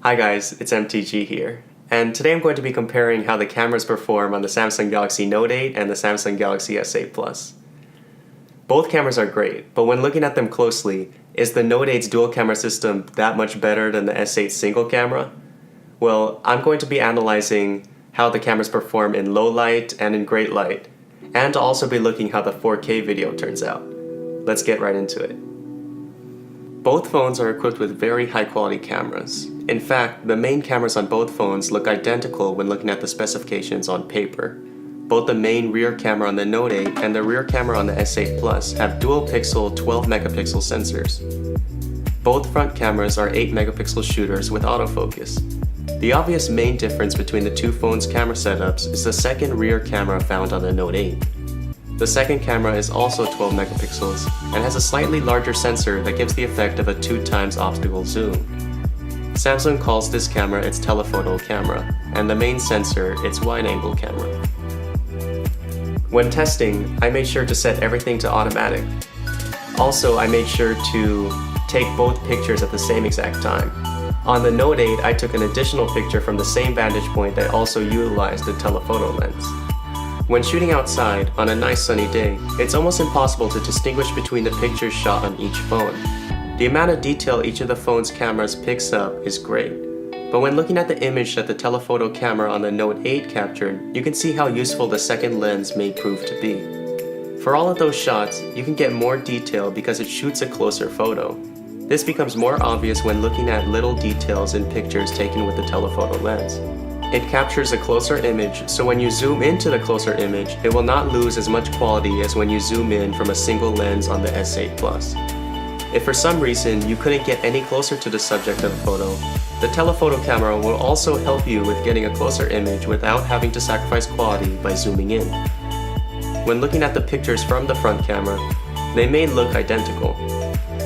Hi guys, it's MTG here, and today I'm going to be comparing how the cameras perform on the Samsung Galaxy Note 8 and the Samsung Galaxy S8 Plus. Both cameras are great, but when looking at them closely, is the Note 8's dual camera system that much better than the S8's single camera? Well, I'm going to be analyzing how the cameras perform in low light and in great light, and I'll also be looking how the 4K video turns out. Let's get right into it. Both phones are equipped with very high quality cameras. In fact, the main cameras on both phones look identical when looking at the specifications on paper. Both the main rear camera on the Note 8 and the rear camera on the S8 Plus have dual pixel 12 megapixel sensors. Both front cameras are 8 megapixel shooters with autofocus. The obvious main difference between the two phones' camera setups is the second rear camera found on the Note 8. The second camera is also 12 megapixels and has a slightly larger sensor that gives the effect of a 2x optical zoom. Samsung calls this camera its telephoto camera, and the main sensor its wide-angle camera. When testing, I made sure to set everything to automatic. Also, I made sure to take both pictures at the same exact time. On the Note 8, I took an additional picture from the same vantage point that also utilized the telephoto lens. When shooting outside, on a nice sunny day, it's almost impossible to distinguish between the pictures shot on each phone. The amount of detail each of the phone's cameras picks up is great, but when looking at the image that the telephoto camera on the Note 8 captured, you can see how useful the second lens may prove to be. For all of those shots, you can get more detail because it shoots a closer photo. This becomes more obvious when looking at little details in pictures taken with the telephoto lens. It captures a closer image, so when you zoom into the closer image, it will not lose as much quality as when you zoom in from a single lens on the S8 Plus. If for some reason you couldn't get any closer to the subject of a photo, the telephoto camera will also help you with getting a closer image without having to sacrifice quality by zooming in. When looking at the pictures from the front camera, they may look identical,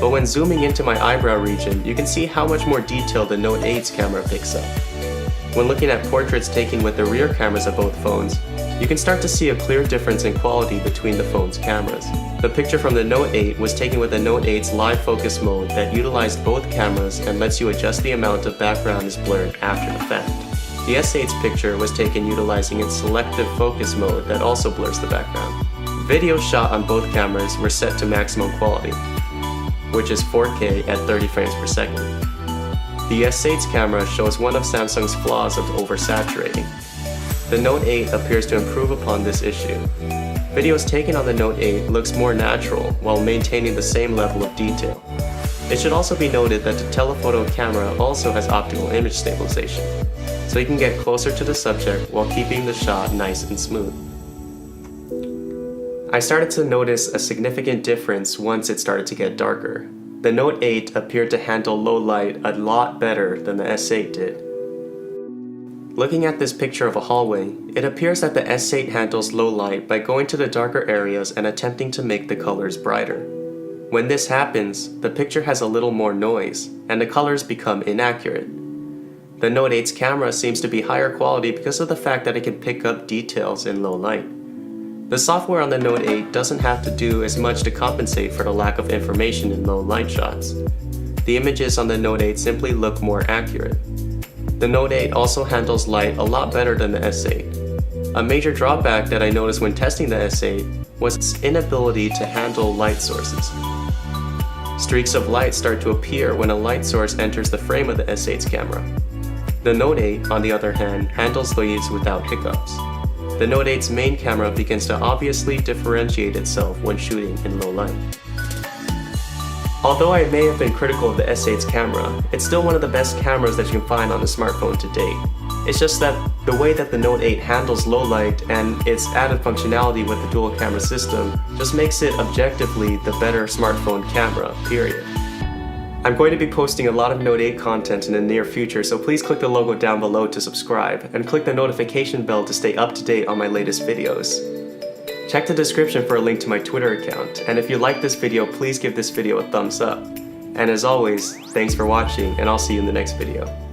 but when zooming into my eyebrow region, you can see how much more detail the Note 8's camera picks up. When looking at portraits taken with the rear cameras of both phones, you can start to see a clear difference in quality between the phone's cameras. The picture from the Note 8 was taken with the Note 8's live focus mode that utilized both cameras and lets you adjust the amount of background is blurred after the fact. The S8's picture was taken utilizing its selective focus mode that also blurs the background. Videos shot on both cameras were set to maximum quality, which is 4K at 30 frames per second. The S8's camera shows one of Samsung's flaws of oversaturating. The Note 8 appears to improve upon this issue. Videos taken on the Note 8 looks more natural while maintaining the same level of detail. It should also be noted that the telephoto camera also has optical image stabilization, so you can get closer to the subject while keeping the shot nice and smooth. I started to notice a significant difference once it started to get darker. The Note 8 appeared to handle low light a lot better than the S8 did. Looking at this picture of a hallway, it appears that the S8 handles low light by going to the darker areas and attempting to make the colors brighter. When this happens, the picture has a little more noise, and the colors become inaccurate. The Note 8's camera seems to be higher quality because of the fact that it can pick up details in low light. The software on the Note 8 doesn't have to do as much to compensate for the lack of information in low light shots. The images on the Note 8 simply look more accurate. The Note 8 also handles light a lot better than the S8. A major drawback that I noticed when testing the S8 was its inability to handle light sources. Streaks of light start to appear when a light source enters the frame of the S8's camera. The Note 8, on the other hand, handles these without hiccups. The Note 8's main camera begins to obviously differentiate itself when shooting in low light. Although I may have been critical of the S8's camera, it's still one of the best cameras that you can find on a smartphone to date. It's just that the way that the Note 8 handles low light and its added functionality with the dual camera system just makes it objectively the better smartphone camera, period. I'm going to be posting a lot of Note 8 content in the near future, so please click the logo down below to subscribe, and click the notification bell to stay up to date on my latest videos. Check the description for a link to my Twitter account, and if you like this video, please give this video a thumbs up. And as always, thanks for watching, and I'll see you in the next video.